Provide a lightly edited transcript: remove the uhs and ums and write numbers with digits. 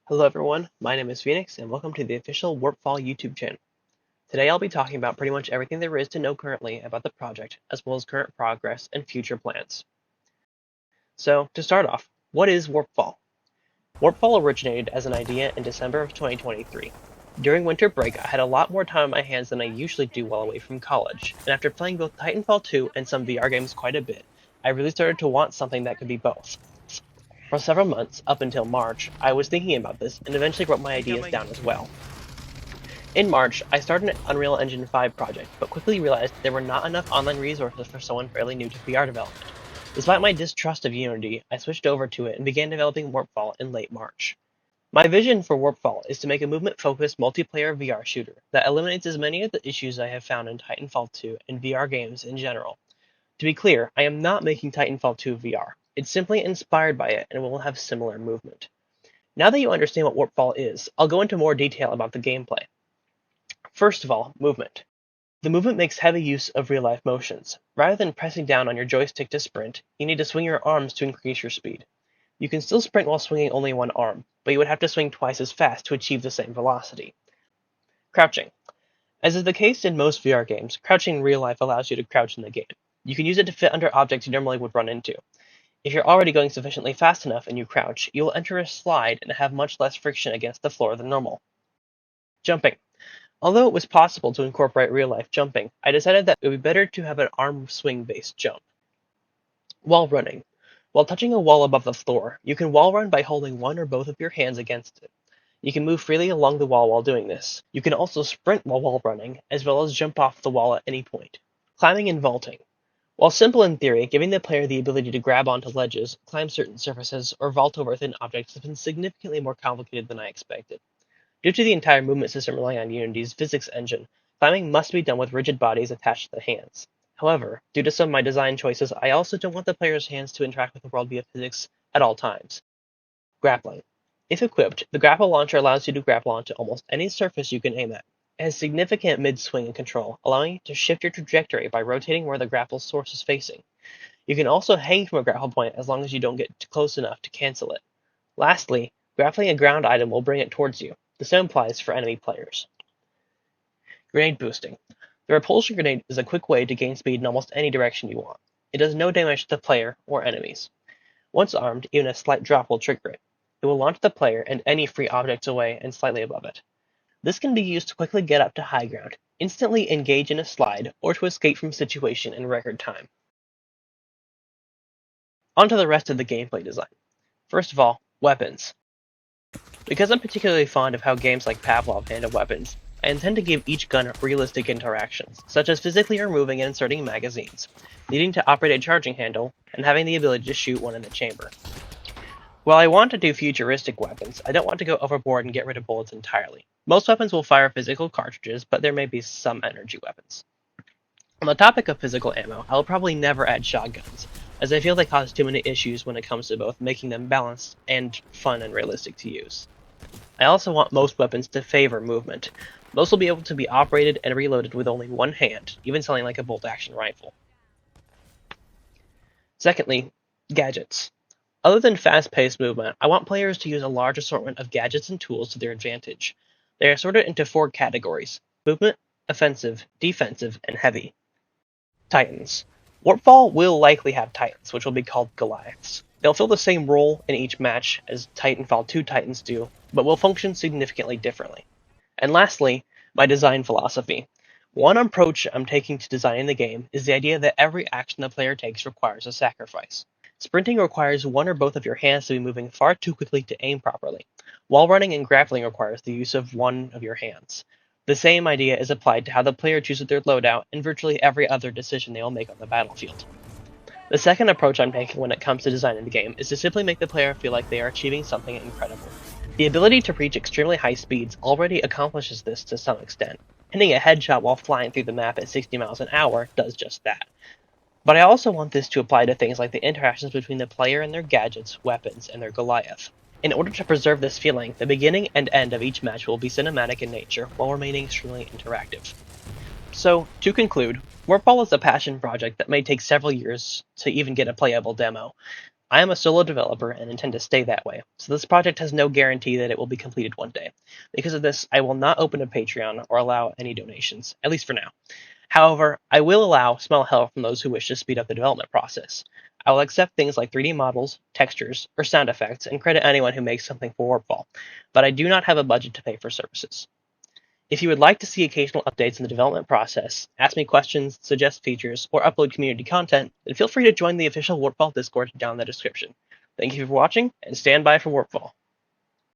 Hello everyone, my name is Phoenix and welcome to the official WarpFall YouTube channel. Today I'll be talking about pretty much everything there is to know currently about the project, as well as current progress and future plans. So, to start off, what is WarpFall? WarpFall originated as an idea in December of 2023. During winter break, I had a lot more time on my hands than I usually do while away from college, and after playing both Titanfall 2 and some VR games quite a bit, I really started to want something that could be both. For several months, up until March, I was thinking about this and eventually wrote my ideas down as well. In March, I started an Unreal Engine 5 project, but quickly realized there were not enough online resources for someone fairly new to VR development. Despite my distrust of Unity, I switched over to it and began developing WarpFall in late March. My vision for WarpFall is to make a movement-focused multiplayer VR shooter that eliminates as many of the issues I have found in Titanfall 2 and VR games in general. To be clear, I am not making Titanfall 2 VR. It's simply inspired by it and will have similar movement. Now that you understand what WarpFall is, I'll go into more detail about the gameplay. First of all, movement. The movement makes heavy use of real-life motions. Rather than pressing down on your joystick to sprint, you need to swing your arms to increase your speed. You can still sprint while swinging only one arm, but you would have to swing twice as fast to achieve the same velocity. Crouching. As is the case in most VR games, crouching in real life allows you to crouch in the game. You can use it to fit under objects you normally would run into. If you're already going sufficiently fast enough and you crouch, you will enter a slide and have much less friction against the floor than normal. Jumping. Although it was possible to incorporate real-life jumping, I decided that it would be better to have an arm swing-based jump. Wall running. While touching a wall above the floor, you can wall run by holding one or both of your hands against it. You can move freely along the wall while doing this. You can also sprint while wall running, as well as jump off the wall at any point. Climbing and vaulting. While simple in theory, giving the player the ability to grab onto ledges, climb certain surfaces, or vault over thin objects has been significantly more complicated than I expected. Due to the entire movement system relying on Unity's physics engine, climbing must be done with rigid bodies attached to the hands. However, due to some of my design choices, I also don't want the player's hands to interact with the world via physics at all times. Grappling. If equipped, the grapple launcher allows you to grapple onto almost any surface you can aim at. It has significant mid-swing control, allowing you to shift your trajectory by rotating where the grapple source is facing. You can also hang from a grapple point as long as you don't get close enough to cancel it. Lastly, grappling a ground item will bring it towards you. The same applies for enemy players. Grenade boosting. The repulsion grenade is a quick way to gain speed in almost any direction you want. It does no damage to the player or enemies. Once armed, even a slight drop will trigger it. It will launch the player and any free objects away and slightly above it. This can be used to quickly get up to high ground, instantly engage in a slide, or to escape from a situation in record time. On to the rest of the gameplay design. First of all, weapons. Because I'm particularly fond of how games like Pavlov handle weapons, I intend to give each gun realistic interactions, such as physically removing and inserting magazines, needing to operate a charging handle, and having the ability to shoot one in the chamber. While I want to do futuristic weapons, I don't want to go overboard and get rid of bullets entirely. Most weapons will fire physical cartridges, but there may be some energy weapons. On the topic of physical ammo, I will probably never add shotguns, as I feel they cause too many issues when it comes to both making them balanced and fun and realistic to use. I also want most weapons to favor movement. Most will be able to be operated and reloaded with only one hand, even something like a bolt-action rifle. Secondly, gadgets. Other than fast-paced movement, I want players to use a large assortment of gadgets and tools to their advantage. They are sorted into 4 categories: movement, offensive, defensive, and heavy. Titans. WarpFall will likely have Titans, which will be called Goliaths. They'll fill the same role in each match as Titanfall 2 Titans do, but will function significantly differently. And lastly, my design philosophy. One approach I'm taking to designing the game is the idea that every action the player takes requires a sacrifice. Sprinting requires one or both of your hands to be moving far too quickly to aim properly, while running and grappling requires the use of one of your hands. The same idea is applied to how the player chooses their loadout and virtually every other decision they will make on the battlefield. The second approach I'm taking when it comes to designing the game is to simply make the player feel like they are achieving something incredible. The ability to reach extremely high speeds already accomplishes this to some extent. Hitting a headshot while flying through the map at 60 miles an hour does just that. But I also want this to apply to things like the interactions between the player and their gadgets, weapons, and their Goliath. In order to preserve this feeling, the beginning and end of each match will be cinematic in nature, while remaining extremely interactive. So, to conclude, WarpFall is a passion project that may take several years to even get a playable demo. I am a solo developer and intend to stay that way, so this project has no guarantee that it will be completed one day. Because of this, I will not open a Patreon or allow any donations, at least for now. However, I will allow small help from those who wish to speed up the development process. I will accept things like 3D models, textures, or sound effects, and credit anyone who makes something for WarpFall, but I do not have a budget to pay for services. If you would like to see occasional updates in the development process, ask me questions, suggest features, or upload community content, then feel free to join the official WarpFall Discord down in the description. Thank you for watching, and stand by for WarpFall.